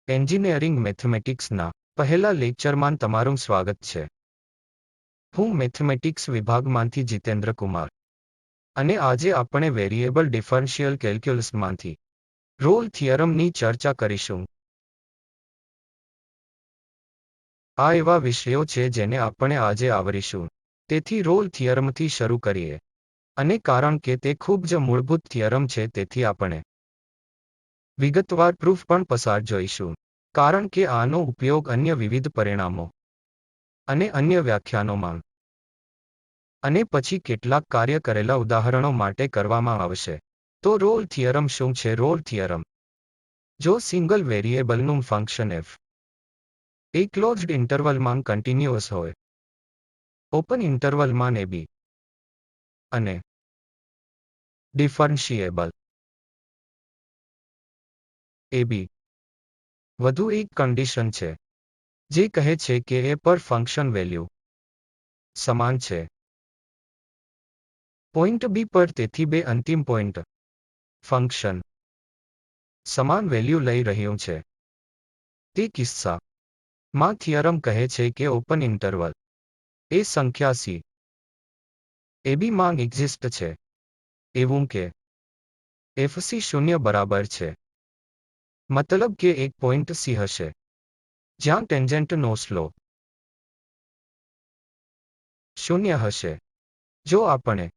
Engineering મેથેમેટિક્સના પહેલા લેક્ચરમાં તમારું સ્વાગત છે. હું મેથેમેટિક્સ વિભાગમાંથી જીતેન્દ્ર કુમાર અને આજે આપણે વેરિયેબલ ડિફરન્શિયલ કેલ્ક્યુલસમાંથી રોલ થિયરમની ચર્ચા કરીશું. આ એવા વિષયો છે જેને આપણે આજે આવરીશું. તેથી રોલ થિયરમથી શરૂ કરીએ. અને કારણ કે તે ખૂબ જ મૂળભૂત થિયરમ છે તેથી આપણે વિગતવાર પ્રૂફ પણ પસાર જોઈશું. કારણ કે આનો ઉપયોગ અન્ય વિવિધ પરિણામો અને અન્ય વ્યાખ્યાનોમાં અને પછી કેટલાક કાર્ય કરેલા ઉદાહરણો માટે કરવામાં આવશે. તો રોલ થિયરમ શું છે? રોલ થિયરમ: જો સિંગલ વેરિયેબલનું ફંક્શન f એ ક્લોઝ્ડ ઇન્ટરવલમાં કન્ટિન્યુઅસ હોય, ઓપન ઇન્ટરવલમાં ab અને ડિફરન્શિયેબલ ab વધુ એક કન્ડિશન છે જે કહે છે કે a પર ફંક્શન વેલ્યુ સમાન છે પોઈન્ટ b પર. તેથી બે અંતિમ પોઈન્ટ ફંક્શન સમાન વેલ્યુ લઈ રહ્યું છે. તે કિસ્સામાં થિયરમ કહે છે કે ઓપન ઇન્ટરવલ એ સંખ્યા c ab માં એક્ઝિસ્ટ છે એવું કે fc શૂન્ય બરાબર છે. મતલબ કે એક પોઈન્ટ c હશે જ્યાં ટેન્જેન્ટનો સ્લોપ શૂન્ય હશે. જો આપણે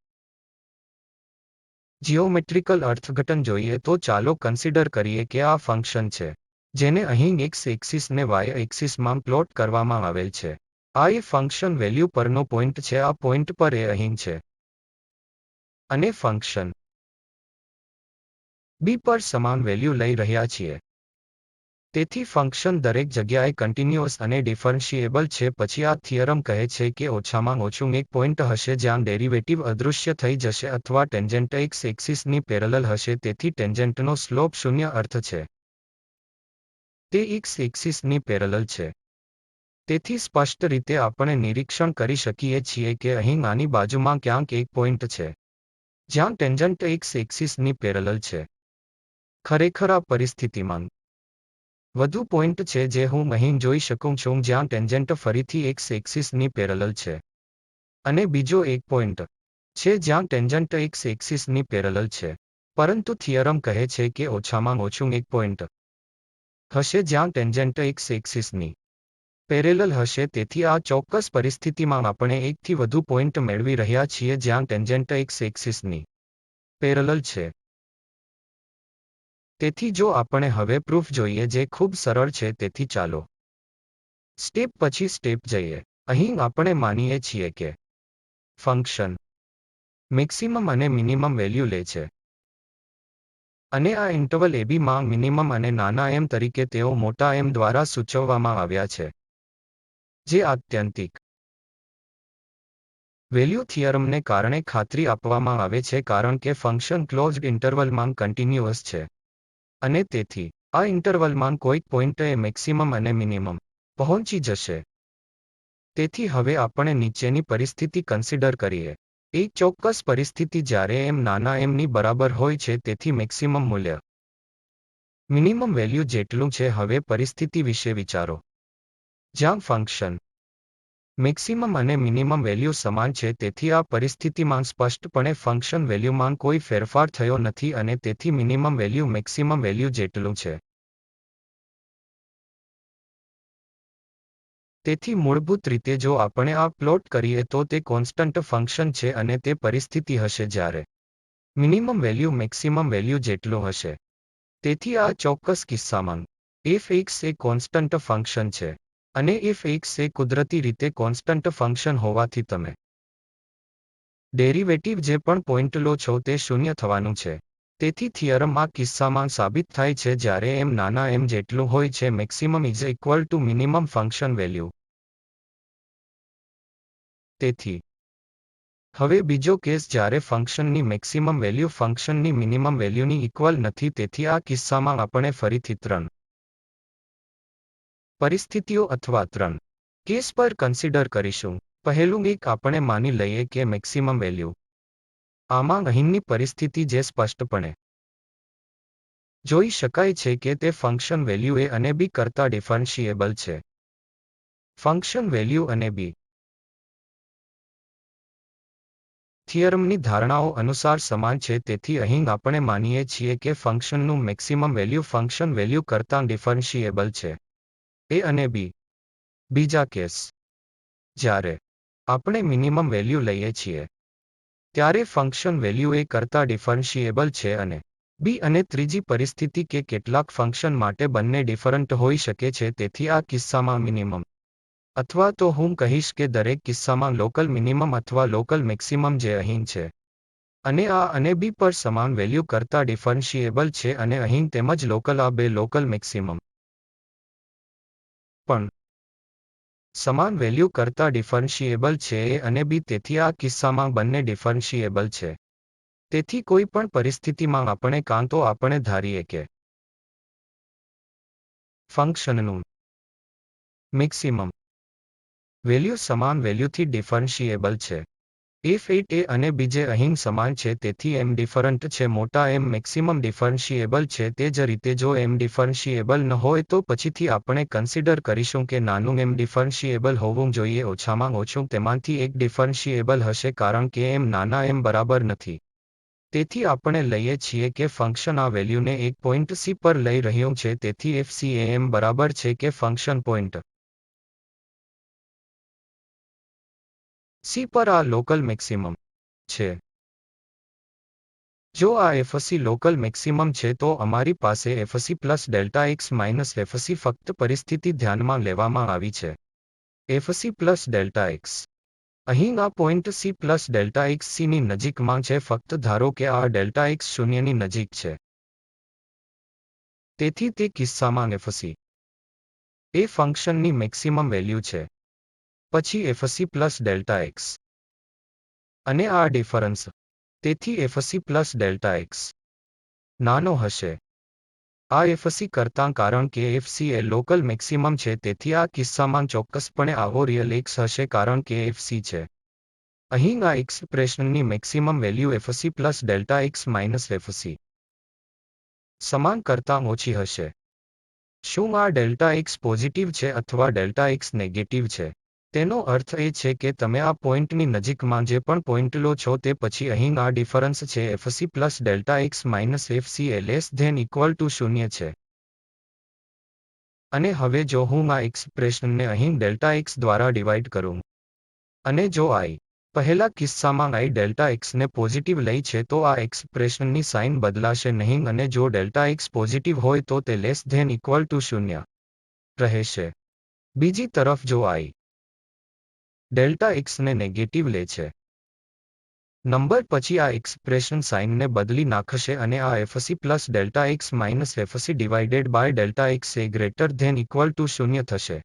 જિયોમેટ્રિકલ અર્થઘટન જોઈએ તો ચાલો કન્સિડર કરીએ કે આ ફંક્શન છે જેને અહીં x એક્સિસ ને y એક્સિસમાં પ્લોટ કરવામાં આવેલ છે. આ એ ફંક્શન વેલ્યુ પરનો પોઈન્ટ છે. આ પોઈન્ટ પર એ અહીં છે અને ફંક્શન b પર સમાન વેલ્યુ લઈ રહ્યા છીએ. તેથી ફંક્શન દરેક જગ્યાએ કન્ટિન્યુઅસ અને ડિફરન્શિયેબલ છે. પછી આ થિયરમ કહે છે કે ઓછામાં ઓછું એક પોઈન્ટ હશે જ્યાં ડેરિવેટિવ અદૃશ્ય થઈ જશે અથવા ટેન્જેન્ટ x એક્સિસની પેરેલલ હશે. તેથી ટેન્જેન્ટનો સ્લોપ શૂન્ય અર્થ છે તે x એક્સિસની પેરેલલ છે. તેથી સ્પષ્ટ રીતે આપણે નિરીક્ષણ કરી શકીએ છીએ કે અહીં આની બાજુમાં ક્યાંક એક પોઈન્ટ છે જ્યાં ટેન્જન્ટ x એક્સિસની પેરેલલ છે. ખરેખર આ પરિસ્થિતિમાં વધુ પોઈન્ટ છે જે હું અહીં જોઈ શકું છું જ્યાં ટેન્જેન્ટ ફરીથી x એક્સિસની પેરેલલ છે અને બીજો એક પોઈન્ટ છે જ્યાં ટેન્જન્ટ x એક્સિસની પેરેલલ છે. પરંતુ થિયરમ કહે છે કે ઓછામાં ઓછું એક પોઈન્ટ હશે જ્યાં ટેન્જન્ટ x એક્સિસની પેરેલલ હશે. તેથી આ ચોક્કસ પરિસ્થિતિમાં આપણે એકથી વધુ પોઈન્ટ મેળવી રહ્યા છીએ જ્યાં ટેન્જન્ટ x એક્સિસની પેરેલલ છે. તેથી જો આપણે હવે પ્રૂફ જોઈએ જે ખૂબ સરળ છે, તેથી ચાલો સ્ટેપ પછી સ્ટેપ જઈએ. અહીં આપણે માનીએ છીએ કે ફંક્શન મેક્સિમમ અને મિનિમમ વેલ્યુ લે છે અને આ ઇન્ટરવલ ab માં મિનિમમ અને નાના m તરીકે તેઓ મોટા m દ્વારા સૂચવવામાં આવ્યા છે જે આત્યંતિક વેલ્યુ થિયરમને કારણે ખાતરી આપવામાં આવે છે કારણ કે ફંક્શન ક્લોઝ્ડ ઇન્ટરવલમાં કન્ટિન્યુઅસ છે અને તેથી આ ઇન્ટરવલમાં કોઈક પોઈન્ટએ મેક્સિમમ અને મિનિમમ પહોંચી જશે. તેથી હવે આપણે નીચેની પરિસ્થિતિ કન્સિડર કરીએ. એક ચોક્કસ પરિસ્થિતિ જ્યારે m નાના m ની બરાબર હોય છે તેથી મેક્સિમમ મૂલ્ય મિનિમમ વેલ્યુ જેટલું છે. હવે પરિસ્થિતિ વિશે વિચારો જ્યાં ફંક્શન મેક્સિમમ અને મિનિમમ વેલ્યુ સમાન છે. તેથી આ પરિસ્થિતિમાં સ્પષ્ટપણે ફંક્શન વેલ્યુમાં કોઈ ફેરફાર થયો નથી અને તેથી મિનિમમ વેલ્યુ મેક્સિમમ વેલ્યુ જેટલું છે. તેથી મૂળભૂત રીતે જો આપણે આ પ્લોટ કરીએ તો તે કોન્સ્ટન્ટ ફંક્શન છે અને તે પરિસ્થિતિ હશે જ્યારે મિનિમમ વેલ્યુ મેક્સિમમ વેલ્યુ જેટલું હશે. તેથી આ ચોક્કસ કિસ્સામાં f(x) એ કોન્સ્ટન્ટ ફંક્શન છે અને f(x) એ કુદરતી રીતે કોન્સ્ટન્ટ ફંક્શન હોવાથી તમે ડેરિવેટિવ જે પણ પોઈન્ટ લો છો તે શૂન્ય થવાનું છે. તેથી થિયરમ આ કિસ્સામાં સાબિત થાય છે જ્યારે m નાના m જેટલું હોય છે maximum is equal to minimum function value. તેથી હવે બીજો કેસ જ્યારે ફંક્શનની મેક્સિમમ વેલ્યુ ફંક્શનની મિનિમમ વેલ્યુની ઇક્વલ નથી. તેથી આ કિસ્સામાં આપણે ફરીથી ત્રણ પરિસ્થિતિઓ અથવા ત્રણ કેસ પર કન્સિડર કરીશું. પહેલું એક આપણે માની લઈએ કે મેક્સિમમ વેલ્યુ આમાં અહીંની પરિસ્થિતિ જે સ્પષ્ટપણે જોઈ શકાય છે કે તે ફંક્શન વેલ્યુ a અને b કરતાં ડિફરન્શિએબલ છે. ફંક્શન વેલ્યુ અને b થિયરમની ધારણાઓ અનુસાર સમાન છે, તેથી અહીં આપણે માનીએ છીએ કે ફંક્શનનું મેક્સિમમ વેલ્યુ ફંક્શન વેલ્યુ કરતાં ડિફરન્શિએબલ છે. a અને b. બીજા કેસ, જ્યારે આપણે મિનિમમ વેલ્યુ લઈએ છીએ ત્યારે ફંક્શન વેલ્યુ a કરતાં ડિફરન્શિએબલ છે અને b. અને ત્રીજી પરિસ્થિતિ કે કેટલાક ફંક્શન માટે બંને ડિફરન્ટ હોઈ શકે છે, તેથી આ કિસ્સામાં મિનિમમ, અથવા તો હું કહીશ કે દરેક કિસ્સામાં લોકલ મિનિમમ અથવા લોકલ મેક્સિમમ જે અહીં છે અને a અને b પર સમાન વેલ્યુ કરતાં ડિફરન્શિએબલ છે, અને અહીં તેમજ લોકલ આ બે લોકલ મેક્સિમમ પણ સમાન વેલ્યુ કરતાં ડિફરન્શિએબલ છે a અને b, તેથી આ કિસ્સામાં બંને ડિફરન્શિએબલ છે. તેથી કોઈ પણ પરિસ્થિતિમાં આપણે કાં તો આપણે ધારીએ કે ફંક્શનનું મેક્સિમમ વેલ્યુ સમાન વેલ્યુથી ડિફરન્શિએબલ છે. if a અને b જે અહીં સમાન છે, તેથી m ડિફરન્ટ છે, મોટા m મેક્સિમમ ડિફરન્શિએબલ છે. તે જ રીતે જો m ડિફરન્શિએબલ ન હોય તો પછીથી આપણે કન્સિડર કરીશું કે નાનું m ડિફરન્શિએબલ હોવું જોઈએ, ઓછામાં ઓછું તેમાંથી એક ડિફરન્શિએબલ હશે, કારણ કે m નાના m બરાબર નથી. તેથી આપણે લઈએ છીએ કે ફંક્શન આ વેલ્યુને એક પોઈન્ટ c પર લઈ રહ્યું છે, તેથી fc એ m બરાબર છે કે ફંક્શન પોઈન્ટ c પર આ લોકલ મેક્સિમમ છે. જો આ fc લોકલ મેક્સિમમ છે તો અમારી પાસે fc plus delta x minus fc ફક્ત પરિસ્થિતિ ધ્યાનમાં લેવામાં આવી છે. fc પ્લસ ડેલ્ટા x અહીં આ point c plus delta x c ની નજીકમાં છે, ફક્ત ધારો કે આ ડેલ્ટા x શૂન્યની નજીક છે. તેથી તે કિસ્સામાં fc એ ફંક્શનની મેક્સિમમ વેલ્યુ છે. પછી fc પ્લસ ડેલ્ટા x અને આ ડિફરન્સ, તેથી fc પ્લસ ડેલ્ટા x નાનો હશે આ fc કરતાં, કારણ કે fc એ લોકલ મેક્સિમમ છે. તેથી આ કિસ્સામાં ચોક્કસપણે આવો રિયલ x હશે, કારણ કે fc છે. અહીં આ એક્સપ્રેશનની maximum value fc plus delta x minus fc સમાન કરતાં ઓછી હશે. શું આ ડેલ્ટા x પોઝિટિવ છે અથવા ડેલ્ટા x નેગેટિવ છે? તેનો અર્થ એ છે કે તમે આ પોઈન્ટની નજીકમાં જે પણ પોઈન્ટ લો છો તે પછી અહીં આ ડિફરન્સ છે fc plus delta x minus fc એ લેસ ધેન ઇક્વલ ટુ 0 છે. અને હવે જો હું આ એક્સપ્રેશનને અહીં ડેલ્ટા x દ્વારા ડિવાઇડ કરું અને જો i પહેલા કિસ્સામાં i ડેલ્ટા x ને પોઝિટિવ લઈ છે તો આ એક્સપ્રેશનની સાઇન બદલાશે નહીં, અને જો ડેલ્ટા x પોઝિટિવ હોય તો તે લેસ ધેન ઇક્વલ ટુ 0 રહેશે. બીજી તરફ જો i ડેલ્ટા x ને નેગેટિવ લે છે નંબર, પછી આ એક્સપ્રેશન સાઇનને બદલી નાખશે અને આ fc plus delta x minus fc divided by delta x એ ગ્રેટર ધેન ઇક્વલ ટુ 0 થશે.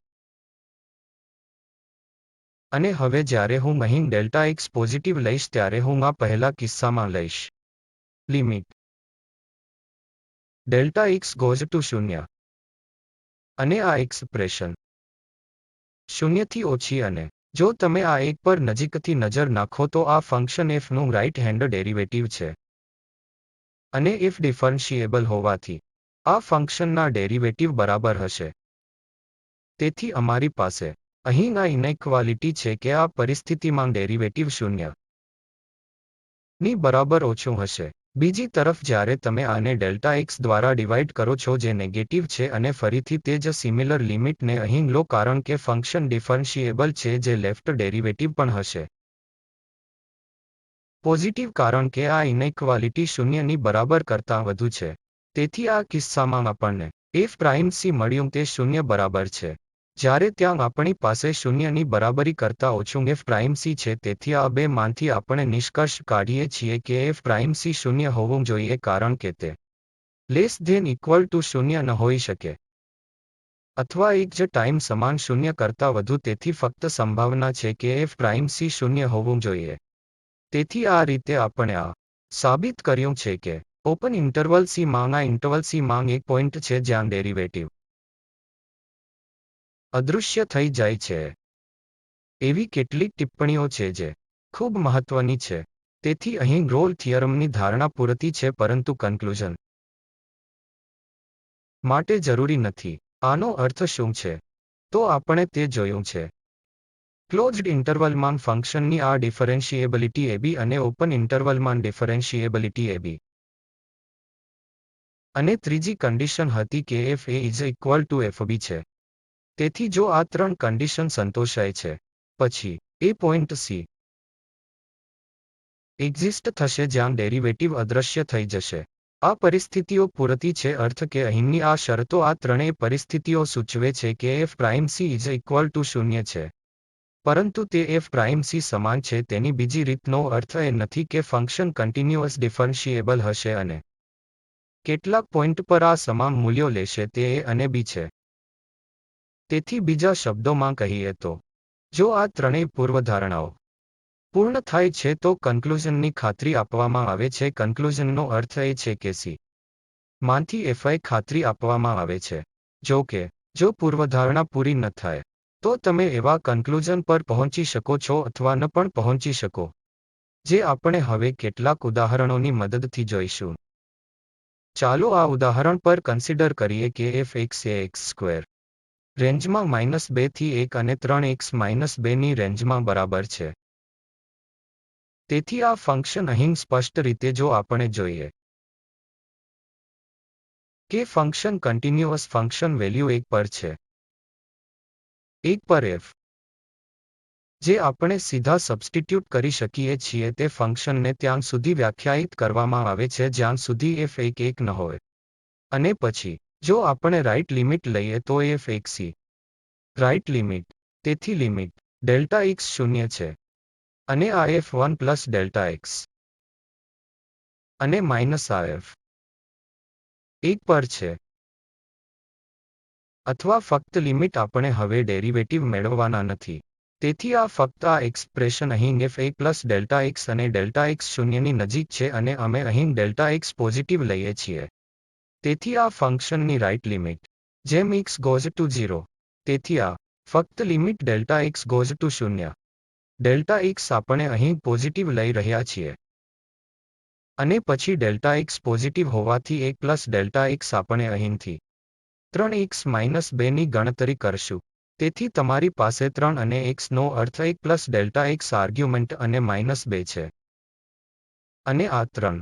અને હવે જ્યારે હું અહીં ડેલ્ટા x પોઝિટિવ લઈશ ત્યારે હું આ પહેલા કિસ્સામાં લઈશ limit delta x goes to 0 અને આ એક્સપ્રેશન 0 થી ઓછી, અને જો તમે આ એક પર નજીકથી નજર નાખો તો આ ફંક્શન f નું રાઇટ હેન્ડ ડેરિવેટિવ છે. અને f ડિફરન્શિએબલ હોવાથી આ ફંક્શનના ડેરિવેટિવ બરાબર હશે. તેથી અમારી પાસે અહીં આ ઇનેક્વાલિટી છે કે આ પરિસ્થિતિમાં ડેરિવેટિવ 0 ની બરાબર ઓછું હશે. બીજી તરફ જ્યારે તમે આને ડેલ્ટા x દ્વારા ડિવાઇડ કરો છો જે નેગેટિવ છે, અને ફરીથી તે જ સિમિલર લિમિટને અહીં લો, કારણ કે ફંક્શન ડિફરન્શિએબલ છે, જે લેફ્ટ ડેરિવેટિવ પણ હશે પોઝિટિવ, કારણ કે આ ઇનેક્વાલિટી 0 ની બરાબર કરતાં વધુ છે. તેથી આ કિસ્સામાં આપણને f પ્રાઇમ c મળ્યું તે 0 બરાબર છે, જ્યારે ત્યાં આપણી પાસે 0 ની બરાબરી કરતાં ઓછું f પ્રાઇમ c છે. તેથી આ બે માંથી આપણે નિષ્કર્ષ કાઢીએ છીએ કે f પ્રાઇમ c 0 હોવું જોઈએ, કારણ કે તે લેસ ધેન ઇક્વલ ટુ 0 ન હોઈ શકે અથવા એક જ ટાઈમ સમાન 0 કરતાં વધુ. તેથી ફક્ત સંભાવના છે કે f પ્રાઇમ c 0 હોવું જોઈએ. તેથી આ રીતે આપણે આ સાબિત કર્યું છે કે ઓપન ઇન્ટરવલ c માં આ ઇન્ટરવલ c માં એક પોઈન્ટ છે જ્યાં ડેરિવેટિવ અદૃશ્ય થઈ જાય છે. એવી કેટલીક ટિપ્પણીઓ છે જે ખૂબ મહત્વની છે. તેથી અહીં રોલ થિયરમની ધારણા પૂરતી છે, પરંતુ કન્ક્લુઝન માટે જરૂરી નથી. આનો અર્થ શું છે? તો આપણે તે જોયું છે. ક્લોઝ્ડ ઇન્ટરવલમાં ફંક્શનની આ ડિફરન્શિએબિલિટી એબી અને ઓપન ઇન્ટરવલમાં ડિફરન્શિએબિલિટી એબી. અને ત્રીજી કન્ડિશન હતી કે F A is equal to FB છે. તેથી જો આ ત્રણ કન્ડિશન સંતોષાય છે, પછી એ પોઈન્ટ સી એક્ઝિસ્ટ થશે જ્યાં ડેરિવેટિવ અદૃશ્ય થઈ જશે. આ પરિસ્થિતિઓ પૂરતી છે અર્થ કે અહીંની આ શરતો આ ત્રણેય પરિસ્થિતિઓ સૂચવે છે કે F prime she is equal to શૂન્ય છે. પરંતુ તે એફ પ્રાઇમ સી સમાન છે તેની બીજી રીતનો અર્થ એ નથી કે ફંક્શન કન્ટિન્યુઅસ ડિફરન્શિએબલ હશે અને કેટલાક પોઈન્ટ પર આ સમાન મૂલ્યો લેશે તે એ અને બી છે. તેથી બીજા શબ્દોમાં કહીએ તો, જો આ ત્રણેય પૂર્વધારણાઓ પૂર્ણ થાય છે તો કન્ક્લુઝનની ખાતરી આપવામાં આવે છે. કન્ક્લુઝનનો અર્થ એ છે કે સી માંથી એફઆઈ ખાતરી આપવામાં આવે છે. જો કે, જો પૂર્વધારણા પૂરી ન થાય, તો તમે એવા કન્ક્લુઝન પર પહોંચી શકો છો અથવા ન પણ પહોંચી શકો, જે આપણે હવે કેટલાક ઉદાહરણોની મદદથી જોઈશું. ચાલો આ ઉદાહરણ પર કન્સિડર કરીએ કે એફ એક્સ એ એક્સ સ્ક્વેર રેન્જમાં -2 થી 1 અને 3x - 2 ની રેન્જમાં બરાબર છે. તેથી આ ફંક્શન અહીં સ્પષ્ટ રીતે જો આપણે જોઈએ કે ફંક્શન કન્ટિન્યુઅસ ફંક્શન વેલ્યુ 1 પર છે. 1 પર એફ જે આપણે સીધા સબસ્ટિટ્યુટ કરી શકીએ છીએ તે ફંક્શનને ત્યાં સુધી વ્યાખ્યાયિત કરવામાં આવે છે જ્યાં સુધી એફ એક ન હોય. અને પછી, જો આપણે રાઇટ લિમિટ લઈએ તો એફ એક સી રાઇટ લિમિટ. તેથી લિમિટ ડેલ્ટા એક્સ શૂન્ય છે. અને આ f1 પ્લસ ડેલ્ટા એક્સ અને માઇનસ આ એફ 1 પર છે. અથવા ફક્ત લિમિટ આપણે હવે ડેરિવેટિવ મેળવવાના નથી. તેથી આ ફક્ત આ એક્સપ્રેશન અહીં F A plus delta x અને ડેલ્ટા એક્સ શૂન્યની નજીક છે અને અમે અહીં ડેલ્ટા એક્સ પોઝિટિવ લઈએ છીએ. તેથી આ ફંક્શનની રાઇટ લિમિટ જેમ x ગોઝ ટુ 0. તેથી આ ફક્ત limit delta x goes two શૂન્ય. ડેલ્ટા એક્સ આપણે અહીં પોઝિટિવ લઈ રહ્યા છીએ. અને પછી ડેલ્ટા એક્સ પોઝિટિવ હોવાથી 1 પ્લસ ડેલ્ટા એક્સ આપણે અહીંથી 3x - 2 ની ગણતરી કરશું. તેથી તમારી પાસે 3 અને x નો અર્થ 1 પ્લસ ડેલ્ટા એક્સ આર્ગ્યુમેન્ટ અને -2 છે. અને આ 3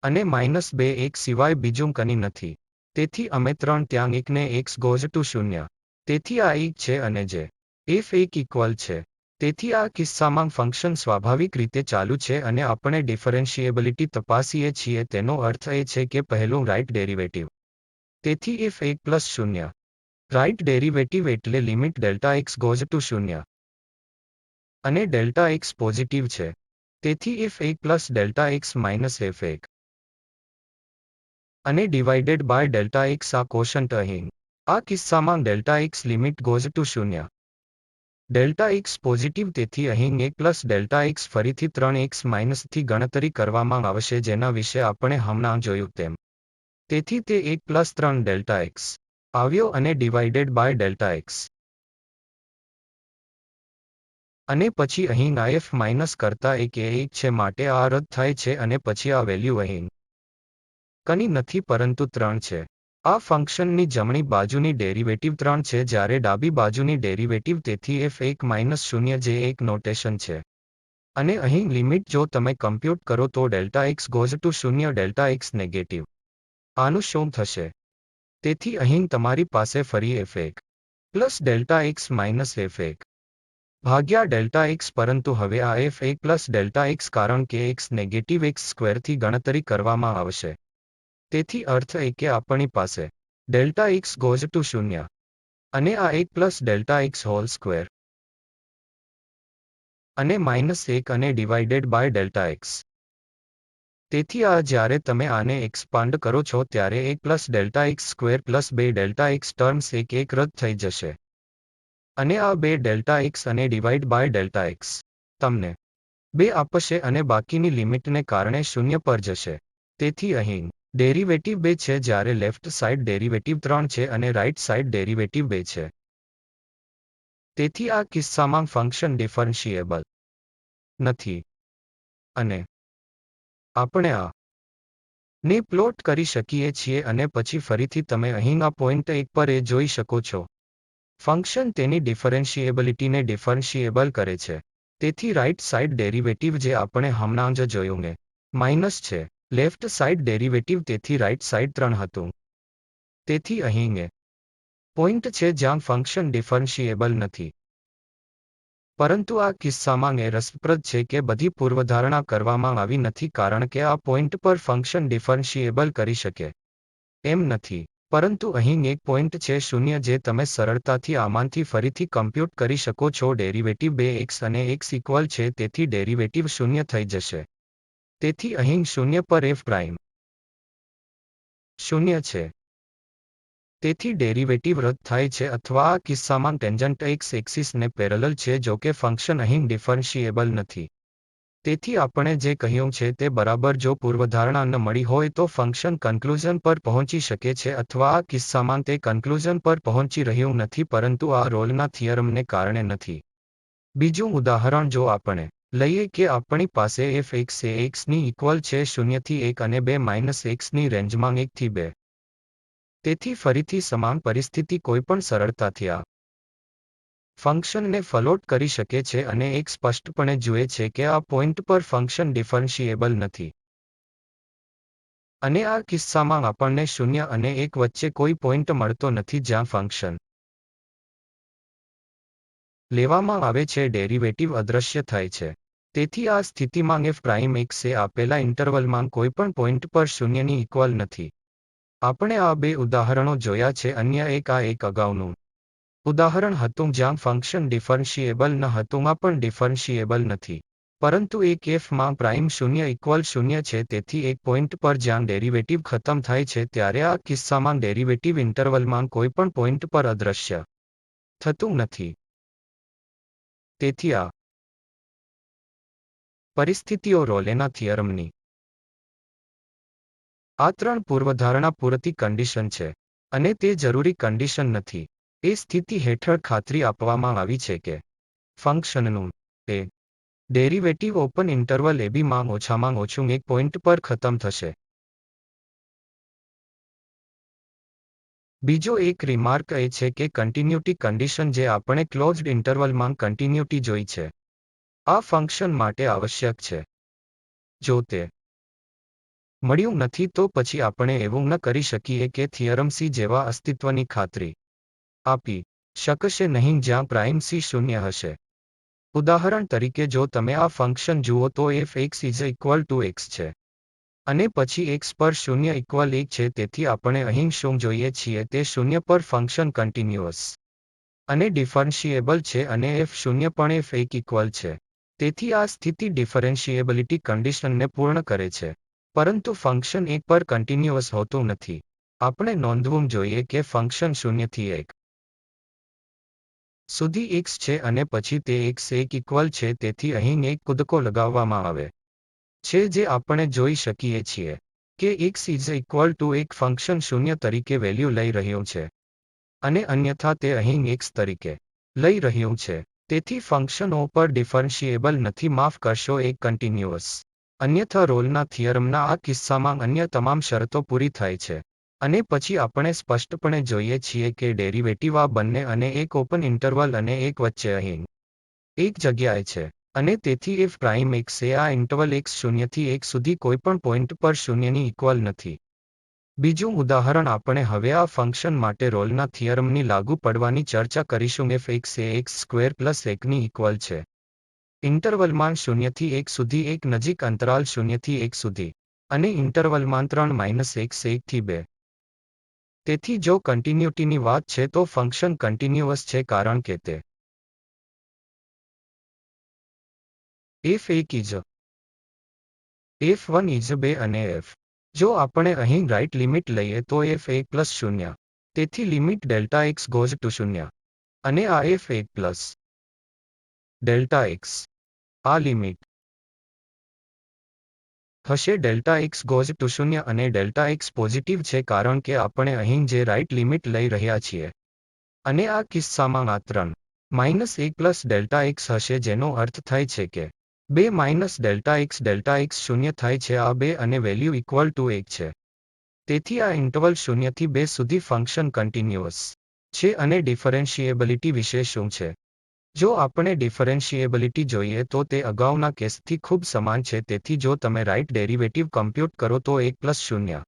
અને -2 એક સિવાય બીજું કંઈ નથી. તેથી અમે 3 ત્યાં 1 ને x ગોઝ ટુ 0. તેથી આ 1 છે અને જે f 1 ઇક્વલ છે. તેથી આ કિસ્સામાં ફંક્શન સ્વાભાવિક રીતે ચાલુ છે અને આપણે ડિફરન્શિએબિલિટી તપાસીએ છીએ તેનો અર્થ એ છે કે પહેલું રાઇટ ડેરિવેટિવ. તેથી f 1 પ્લસ 0. રાઇટ ડેરિવેટિવ એટલે limit delta x goes to 0. અને ડેલ્ટા એક્સ પોઝિટિવ છે. તેથી f 1 plus delta x minus f 1. અને ડિવાઇડેડ બાય ડેલ્ટા એક્સ આ કોશન્ટ અહીં. આ કિસ્સામાં delta x limit goes to 0. Delta x positive તેથી અહીં 1 પ્લસ ડેલ્ટા એક્સ ફરીથી 3x માઇનસથી ગણતરી કરવામાં આવશે જેના વિશે આપણે હમણાં જોયું તેમ. તેથી તે 1 પ્લસ 3 ડેલ્ટા એક્સ આવ્યો અને ડિવાઇડેડ બાય ડેલ્ટા એક્સ. અને પછી અહીં આ f માઇનસ કરતા 1 એ 1 છે માટે આ રદ થાય છે અને પછી આ વેલ્યુ અહીં કંઈ નથી પરંતુ 3 છે. આ ફંક્શનની જમણી બાજુની ડેરિવેટિવ 3 છે જ્યારે ડાબી બાજુની ડેરિવેટિવ તેથી f1 - 0 જે એક નોટેશન છે. અને અહીં લિમિટ જો તમે કમ્પ્યુટ કરો તો delta x goes to 0 delta x negative. આનું શું થશે? તેથી અહીં તમારી પાસે ફરી f1 plus delta x minus f1 ભાગ્યા ડેલ્ટા એક્સ પરંતુ હવે આ f1 પ્લસ ડેલ્ટા એક્સ કારણ કે x નેગેટિવ x સ્ક્વેરથી ગણતરી કરવામાં આવશે. તેથી અર્થ એ કે આપણી પાસે ડેલ્ટા એક્સ ગોઝ ટુ 0. અને આ 1 plus delta x whole square. અને -1 અને ડિવાઇડેડ બાય ડેલ્ટા એક્સ. તેથી આ જ્યારે તમે આને એક્સપાન્ડ કરો છો ત્યારે 1 plus delta x square plus 2 delta x terms 1 રદ થઈ જશે. અને આ 2 ડેલ્ટા એક્સ અને ડિવાઇડ બાય ડેલ્ટા એક્સ તમને 2 આપશે અને બાકીની લિમિટને કારણે 0 પર જશે. તેથી અહીં ડેરિવેટિવ 2 છે જ્યારે લેફ્ટ સાઇડ ડેરિવેટિવ 3 છે અને રાઇટ સાઇડ ડેરિવેટિવ 2 છે. તેથી આ કિસ્સામાં ફંક્શન ડિફરન્શિએબલ નથી. અને આપણે આ ને પ્લોટ કરી શકીએ છીએ અને પછી ફરીથી તમે અહીં આ પોઈન્ટ 1 પર એ જોઈ શકો છો. ફંક્શન તેની ડિફરન્શિએબિલિટીને ડિફરન્શિએબલ કરે છે. તેથી રાઇટ સાઇડ ડેરિવેટિવ જે આપણે હમણાં જ જોયું ને માઇનસ છે. લેફ્ટ સાઇડ ડેરિવેટિવ તેથી રાઇટ સાઇડ 3 હતું. તેથી અહીં એ પોઈન્ટ છે જ્યાં ફંક્શન ડિફરન્શિએબલ નથી. પરંતુ આ કિસ્સામાં એ રસપ્રદ છે કે બધી પૂર્વધારણા કરવામાં આવી નથી કારણ કે આ પોઈન્ટ પર ફંક્શન ડિફરન્શિએબલ કરી શકે એમ નથી. પરંતુ અહીં એક પોઈન્ટ છે 0 જે તમે સરળતાથી આમાંથી ફરીથી કમ્પ્યુટ કરી શકો છો. ડેરિવેટિવ 2x અને x ઇક્વલ છે તેથી ડેરિવેટિવ 0 થઈ જશે. તેથી અહીં 0 પર f પ્રાઇમ 0 છે. તેથી ડેરિવેટિવ રદ થાય છે અથવા આ કિસ્સામાં ટેન્જન્ટ x એક્સિસને પેરેલલ છે જો કે ફંક્શન અહીં ડિફરન્શિએબલ નથી. તેથી આપણે જે કહ્યું છે તે બરાબર જો પૂર્વધારણા ન મળી હોય તો ફંક્શન કન્ક્લુઝન પર પહોંચી શકે છે અથવા આ કિસ્સામાં તે કન્ક્લુઝન પર પહોંચી રહ્યું નથી પરંતુ આ રોલના થિયરમને કારણે નથી. બીજું ઉદાહરણ જો આપણે લઈએ કે આપણી પાસે f(x) એ x ની ઇક્વલ છે 0 થી 1 અને 2 - x ની રેન્જમાં 1 થી 2. તેથી ફરીથી સમાન પરિસ્થિતિ કોઈપણ સરળતાથી આ ફંક્શનને ફ્લોટ કરી શકે છે અને એક સ્પષ્ટપણે જુએ છે કે આ પોઈન્ટ પર ફંક્શન ડિફરન્શિએબલ નથી. અને આ કિસ્સામાં આપણને 0 અને 1 વચ્ચે કોઈ પોઈન્ટ મળતો નથી જ્યાં ફંક્શન લેવામાં આવે છે ડેરિવેટિવ અદૃશ્ય થાય છે. તેથી આ સ્થિતિમાં f પ્રાઇમ x એ આપેલા ઇન્ટરવલમાં કોઈપણ પોઈન્ટ પર 0 ની ઇક્વલ નથી. આપણે આ બે ઉદાહરણો જોયા છે. અન્ય એક આ એક અગાઉનું ઉદાહરણ હતું જ્યાં ફંક્શન ડિફરન્શિએબલ ન હતું આ પણ ડિફરન્શિએબલ નથી. પરંતુ એક f માં પ્રાઇમ 0 ઇક્વલ 0 છે તેથી એક પોઈન્ટ પર જ્યાં ડેરિવેટિવ ખતમ થાય છે ત્યારે આ કિસ્સામાં ડેરિવેટિવ ઇન્ટરવલમાં કોઈપણ પોઈન્ટ પર અદૃશ્ય થતું નથી. તેથી આ પરિસ્થિતિઓ રોલેના થિયરમની આ 3 પૂર્વધારણા પૂરતી કન્ડિશન છે. અને તે જરૂરી કન્ડિશન નથી. એ સ્થિતિ હેઠળ ખાતરી આપવામાં આવી છે કે ફંક્શનનું એ ડેરિવેટિવ ઓપન ઇન્ટરવલ ab માં ઓછામાં ઓછું એક પોઈન્ટ પર ખતમ થશે. બીજો એક રિમાર્ક એ છે કે કન્ટિન્યુટી કન્ડિશન જે આપણે ક્લોઝ્ડ ઇન્ટરવલમાં કન્ટિન્યુટી જોઈ છે આ ફંક્શન માટે આવશ્યક છે. જો તે મળ્યું નથી તો પછી આપણે એવું ન કરી શકીએ કે થિયરમ c જેવા અસ્તિત્વની ખાતરી આપી શકશે નહીં જ્યાં પ્રાઇમ c 0 હશે. ઉદાહરણ તરીકે જો તમે આ ફંક્શન જુઓ તો f(x) = x છે. અને પછી x પર 0 ઇક્વલ 1 છે તેથી આપણે અહીં શું જોઈએ છીએ તે 0 પર ફંક્શન કન્ટિન્યુઅસ અને ડિફરન્શિએબલ છે અને f0 પણ f1 ઇક્વલ છે. તેથી આ સ્થિતિ ડિફરન્શિએબિલિટી કન્ડિશનને પૂર્ણ કરે છે. પરંતુ ફંક્શન 1 પર કન્ટિન્યુઅસ હોતું નથી. આપણે નોંધવું જોઈએ કે ફંક્શન 0 થી 1 સુધી x છે અને પછી તે x1 ઇક્વલ છે તેથી અહીં એક કૂદકો લગાવવામાં આવે છે જે આપણે જોઈ શકીએ છીએ કે x = 1 ફંક્શન 0 તરીકે વેલ્યુ લઈ રહ્યું છે અને અન્યથા તે અહીં x તરીકે લઈ રહ્યું છે. તેથી ફંક્શન O પર ડિફરન્શિએબલ નથી માફ કરશો એક કન્ટિન્યુઅસ. અન્યથા રોલના થિયરમના આ કિસ્સામાં અન્ય તમામ શરતો પૂરી થાય છે. અને પછી આપણે સ્પષ્ટપણે જોઈએ છીએ કે ડેરિવેટિવ આ બંને અને એક ઓપન ઇન્ટરવલ અને એક વચ્ચે અહીં એક જગ્યાએ છે. અને તેથી f પ્રાઇમ x એ આ ઇન્ટરવલ x 0 થી 1 સુધી કોઈપણ પોઈન્ટ પર 0 ની ઇક્વલ નથી. બીજું ઉદાહરણ આપણે હવે આ ફંક્શન માટે રોલના થિયરમની લાગુ પડવાની ચર્ચા કરીશું f(x) એ x² + 1 ની ઇક્વલ છે. ઇન્ટરવલમાં 0 થી 1 સુધી એક નજીક અંતરાલ 0 થી 1 સુધી અને ઇન્ટરવલમાં 3 - x 1 થી 2. તેથી જો કન્ટિન્યુટીની વાત છે તો ફંક્શન કન્ટિન્યુઅસ છે કારણ કે તે f1 f1 2 અને f. જો આપણે અહીં રાઇટ લિમિટ લઈએ તો f1 + 0. તેથી લિમિટ Δx goes to 0. અને આ f1 + Δx. આ લિમિટ હશે Δx goes to 0 અને Δx પોઝિટિવ છે કારણ કે આપણે અહીં જે રાઇટ લિમિટ લઈ રહ્યા છીએ. અને આ કિસ્સામાં આ 3 - 1 + Δx હશે જેનો અર્થ થાય છે કે 2 માઇનસ ડેલ્ટા એક્સ શૂન્ય થાય છે આ 2 અને વેલ્યુ ઇક્વલ ટુ 1 છે. તેથી આ ઇન્ટરવલ 0 થી 2 સુધી ફંક્શન કન્ટિન્યુઅસ છે અને ડિફરન્શિએબિલિટી વિશે શું છે? જો આપણે ડિફરન્શિએબિલિટી જોઈએ તો તે અગાઉના કેસથી ખૂબ સમાન છે તેથી જો તમે રાઇટ ડેરિવેટિવ કમ્પ્યુટ કરો તો 1 પ્લસ 0.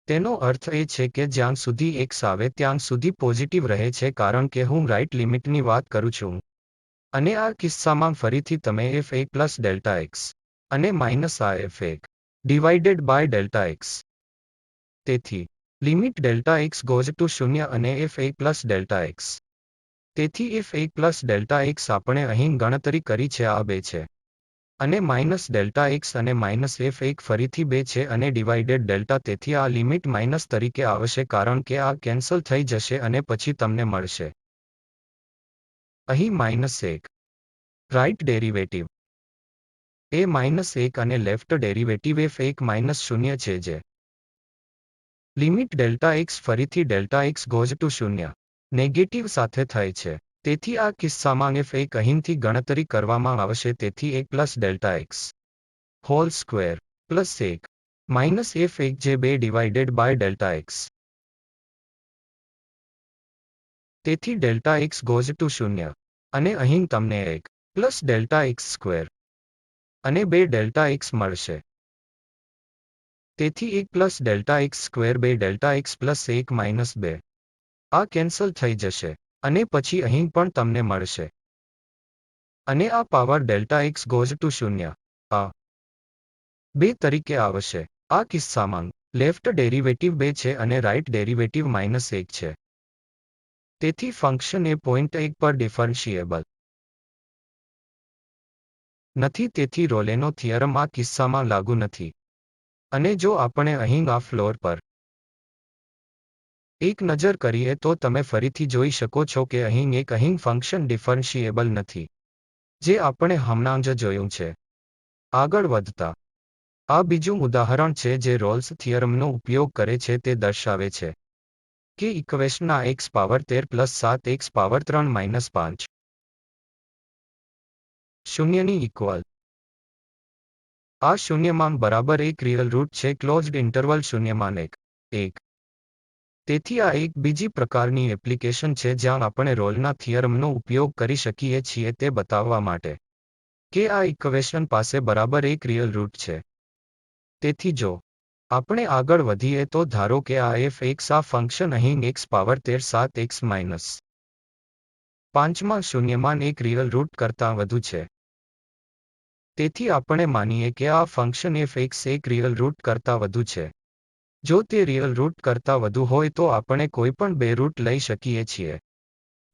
તેનો અર્થ એ છે કે જ્યાં સુધી x આવે ત્યાં સુધી પોઝિટિવ રહે છે કારણ કે હું રાઇટ લિમિટની વાત કરું છું. અને આ કિસ્સામાં ફરીથી તમે f1 પ્લસ ડેલ્ટા એક્સ અને માઇનસ આ f1 divided by delta x. તેથી limit delta x goes to 0 અને f1 પ્લસ ડેલ્ટા એક્સ. તેથી f1 પ્લસ ડેલ્ટા એક્સ આપણે અહીં ગણતરી કરી છે આ 2 છે. અને માઇનસ ડેલ્ટા એક્સ અને માઇનસ f1 ફરીથી 2 છે અને ડિવાઇડેડ ડેલ્ટા તેથી આ લિમિટ માઇનસ તરીકે આવશે કારણ કે આ કેન્સલ થઈ જશે અને પછી તમને મળશે અહીં -1. રાઇટ ડેરિવેટિવ એ -1 અને લેફ્ટ ડેરિવેટિવ f1 -0 છે જે લિમિટ ડેલ્ટા એક્સ ફરીથી delta x goes to 0 negative સાથે થાય છે. તેથી આ કિસ્સામાં f1 અહીંથી ગણતરી કરવામાં આવશે તેથી 1 plus delta x whole square plus 1 minus f1 જે 2 ડિવાઇડેડ બાય ડેલ્ટા એક્સ. તેથી ડેલ્ટા એક્સ ગોઝ ટુ 0 અને અહીં તમને 1 પ્લસ ડેલ્ટા એક્સ સ્ક્વેર અને 2 ડેલ્ટા એક્સ મળશે. તેથી 1 plus delta x square 2 delta x plus 1 minus 2 આ કેન્સલ થઈ જશે અને પછી અહીં પણ તમને મળશે અને આ power delta x goes to 0 આ 2 તરીકે આવશે. આ કિસ્સામાં લેફ્ટ ડેરિવેટિવ 2 છે અને રાઇટ ડેરિવેટિવ -1 છે. તેથી ફંક્શન એ પોઈન્ટ 1 પર ડિફરન્શિએબલ નથી તેથી રોલેનો થિયરમ આ કિસ્સામાં લાગુ નથી. અને જો આપણે અહીં આ ફ્લોર પર એક નજર કરીએ તો તમે ફરીથી જોઈ શકો છો કે અહીં ફંક્શન ડિફરન્શિએબલ નથી જે આપણે હમણાં જ જોયું છે. આગળ વધતા આ બીજું ઉદાહરણ છે જે રોલ્સ થિયરમનો ઉપયોગ કરે છે તે દર્શાવે છે કે ઇક્વેશનના x power 13 plus 7 x power 3 minus 5 શૂન્યની ઇક્વલ. આ શૂન્યમાં બરાબર એક રિયલ રૂટ છે ક્લોઝ્ડ ઇન્ટરવલ શૂન્યમાં 1. તેથી આ એક બીજી પ્રકારની એપ્લિકેશન છે જ્યાં આપણે રોલના થિયરમનો ઉપયોગ કરી શકીએ છીએ તે બતાવવા માટે કે આ ઇક્વેશન પાસે બરાબર એક રિયલ રૂટ છે. તેથી જો આપણે આગળ વધીએ તો ધારો કે આ f1 આ ફંક્શન અહીં x પાવર 13 7 x માઇનસ 5માં શૂન્યમાં એક રિયલ રૂટ કરતાં વધુ છે. તેથી આપણે માનીએ કે આ ફંક્શન f1 એક રિયલ રૂટ કરતાં વધુ છે. જો તે રિયલ રૂટ કરતાં વધુ હોય તો આપણે કોઈપણ 2 રૂટ લઈ શકીએ છીએ.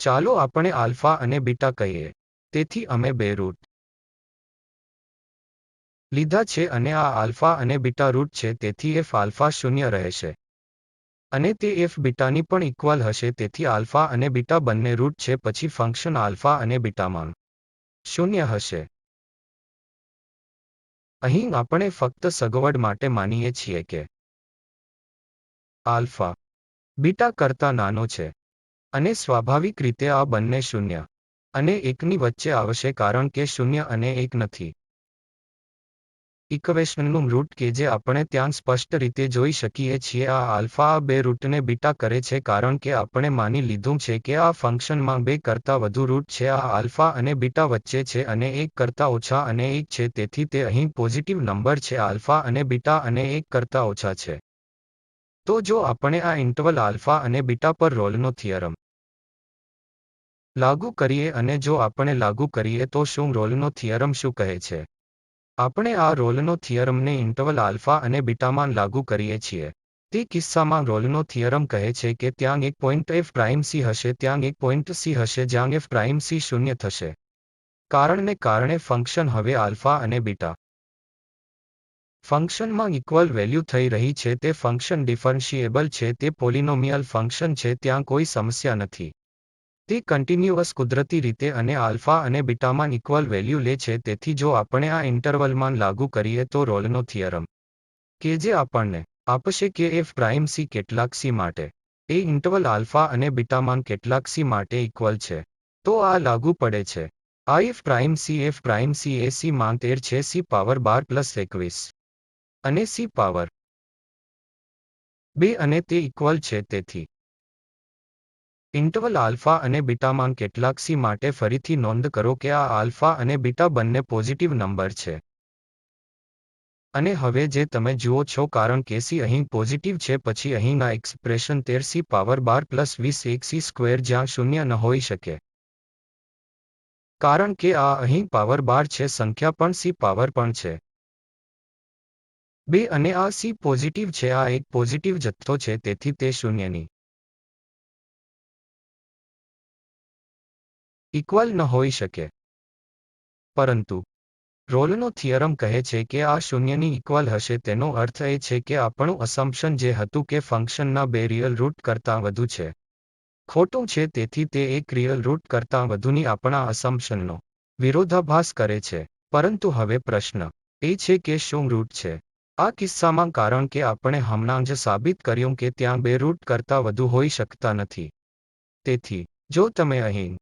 ચાલો આપણે આલ્ફા અને બીટા કહીએ. તેથી અમે 2 રૂટ લીધા છે અને આ આલ્ફા અને બીટા રૂટ છે તેથી f આલ્ફા 0 રહેશે અને તે f બીટાની પણ ઇક્વલ હશે તેથી આલ્ફા અને બીટા બંને રૂટ છે પછી ફંક્શન આલ્ફા અને બીટામાં 0 હશે. અહીં આપણે ફક્ત સગવડ માટે માનીએ છીએ કે આલ્ફા બીટા કરતાં નાનો છે અને સ્વાભાવિક રીતે આ બંને 0 અને 1ની વચ્ચે આવશે કારણ કે 0 અને 1 નથી. ઇક્વેશનનું રૂટ કે જે આપણે ત્યાં સ્પષ્ટ રીતે જોઈ શકીએ છીએ આ આલ્ફા આ 2 રૂટને બીટા કરે છે કારણ કે આપણે માની લીધું છે કે આ ફંક્શનમાં 2 કરતાં વધુ રૂટ છે આ આલ્ફા અને બીટા વચ્ચે છે અને 1 કરતાં ઓછા અને 1 છે તેથી તે અહીં પોઝિટિવ નંબર છે આલ્ફા અને બીટા અને 1 કરતાં ઓછા છે. તો જો આપણે આ ઇન્ટરવલ આલ્ફા અને બીટા પર રોલનો થિયરમ લાગુ કરીએ અને જો આપણે લાગુ કરીએ તો શું રોલનો થિયરમ શું કહે છે? આપણે આ રોલનો થિયરમને ઇન્ટરવલ આલ્ફા અને બીટામાં લાગુ કરીએ છીએ. તે કિસ્સામાં રોલનો થિયરમ કહે છે કે ત્યાં એક પોઈન્ટ f પ્રાઇમ c હશે ત્યાં એક પોઈન્ટ c હશે જ્યાં f પ્રાઇમ c 0 થશે. કારણને કારણે ફંક્શન હવે આલ્ફા અને બીટા ફંક્શનમાં ઇક્વલ વેલ્યુ થઈ રહી છે તે ફંક્શન ડિફરન્શિએબલ છે તે પોલિનોમિયલ ફંક્શન છે ત્યાં કોઈ સમસ્યા નથી. તે કન્ટિન્યુઅસ કુદરતી રીતે અને આલ્ફા અને બીટામાં ઇક્વલ વેલ્યુ લે છે તેથી જો આપણે આ ઇન્ટરવલમાં લાગુ કરીએ તો રોલનો થિયરમ કે જે આપણને આપશે કે f પ્રાઇમ c કેટલાક c માટે એ ઇન્ટરવલ આલ્ફા અને બીટામાં કેટલાક c માટે ઇક્વલ છે તો આ લાગુ પડે છે. આ F prime C A C માં 13 છે સી પાવર 12 પ્લસ 21 અને સી પાવર 2 અને તે ઇક્વલ છે તેથી ઇન્ટરવલ આલ્ફા અને બીટામાં કેટલાક સી માટે ફરીથી નોંધ કરો કે આ આલ્ફા અને બીટા બંને પોઝિટિવ નંબર છે. અને હવે જે તમે જુઓ છો કારણ કે સી અહીં પોઝિટિવ છે પછી અહીંના એક્સપ્રેશન 13 સી પાવર 12 પ્લસ 20 એક સી સ્ક્વેર જ્યાં શૂન્ય ન હોઈ શકે. કારણ કે આ અહીં પાવર 12 છે સંખ્યા પણ સી પાવર પણ છે 2 અને આ સી પોઝિટિવ છે આ એક પોઝિટિવ જથ્થો છે તેથી તે શૂન્યની ઇક્વલ ન હોઈ શકે. પરંતુ રોલનો થિયરમ કહે છે કે આ શૂન્યની ઇક્વલ હશે તેનો અર્થ એ છે કે આપણું અસમ્પશન જે હતું કે ફંક્શનના 2 રિયલ રૂટ કરતાં વધુ છે ખોટું છે તેથી તે એક રિયલ રૂટ કરતાં વધુની આપણા અસમ્પશનનો વિરોધાભાસ કરે છે. પરંતુ હવે પ્રશ્ન એ છે કે શું રૂટ છે આ કિસ્સામાં કારણ કે આપણે હમણાં જ સાબિત કર્યું કે ત્યાં 2 રૂટ કરતાં વધુ હોઈ શકતા નથી. તેથી જો તમે અહીં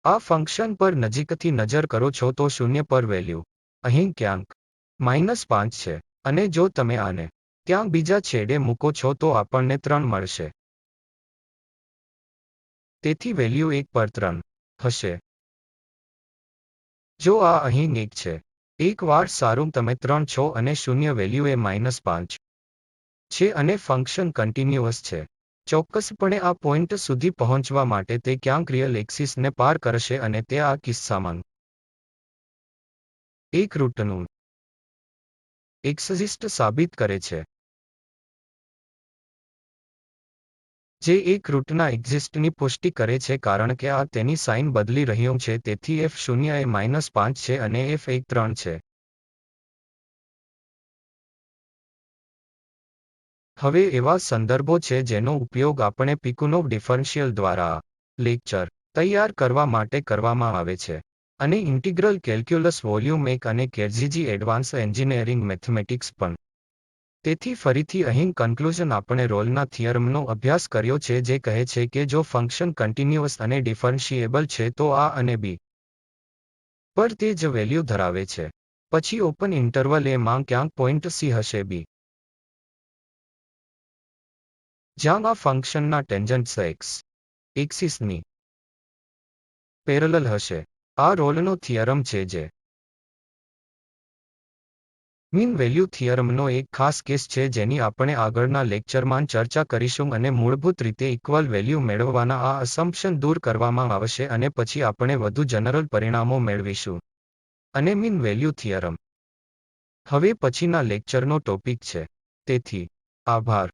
આ ફંક્શન પર નજીકથી નજર કરો છો તો શૂન્ય પર વેલ્યુ અહીં ક્યાંક -5 છે અને જો તમે આને ત્યાં બીજા છેડે મૂકો છો તો આપણને 3 મળશે. તેથી વેલ્યુ 1 પર 3 હશે. જો આ અહીં 1 છે એક વાર સારું તમે 3 છો અને શૂન્ય વેલ્યુ એ -5 છે અને ફંક્શન કન્ટિન્યુઅસ છે. ચોક્કસપણે આ પોઈન્ટ સુધી પહોંચવા માટે તે ક્યાંક રિયલ એક્સિસને પાર કરશે અને તે આ કિસ્સામાં એક રૂટનું એક્ઝિસ્ટ સાબિત કરે છે જે એક રૂટના એક્ઝિસ્ટની પુષ્ટિ કરે છે કારણ કે આ તેની સાઇન બદલી રહ્યું છે તેથી f શૂન્ય એ -5 છે અને f 3 છે. હવે એવા સંદર્ભો છે જેનો ઉપયોગ આપણે પિકુનોવ ડિફરન્શિયલ દ્વારા આ લેક્ચર તૈયાર કરવા માટે કરવામાં આવે છે અને ઇન્ટિગ્રલ કેલ્ક્યુલસ વોલ્યુમ 1 અને કેજીજી એડવાન્સ એન્જિનિયરિંગ મેથમેટિક્સ પણ. તેથી ફરીથી અહીં કન્ક્લુઝન આપણે રોલના થિયરમનો અભ્યાસ કર્યો છે જે કહે છે કે જો ફંક્શન કન્ટિન્યુઅસ અને ડિફરન્શિએબલ છે તો આ અને બી પર તે જ વેલ્યુ ધરાવે છે પછી ઓપન ઇન્ટરવલ એ માં ક્યાંક પોઈન્ટ સી હશે બી જ્યાં આ ફંક્શનના ટેન્જન્ટ્સ એક્સ એક્સિસની પેરેલલ હશે. આ રોલનો થિયરમ છે જે મીન વેલ્યુ થિયરમનો એક ખાસ કેસ છે જેની આપણે આગળના લેક્ચરમાં ચર્ચા કરીશું અને મૂળભૂત રીતે ઇક્વલ વેલ્યુ મેળવવાના આ અસમ્પશન દૂર કરવામાં આવશે અને પછી આપણે વધુ જનરલ પરિણામો મેળવીશું અને મીન વેલ્યુ થિયરમ હવે પછીના લેક્ચરનો ટોપિક છે. તેથી આભાર.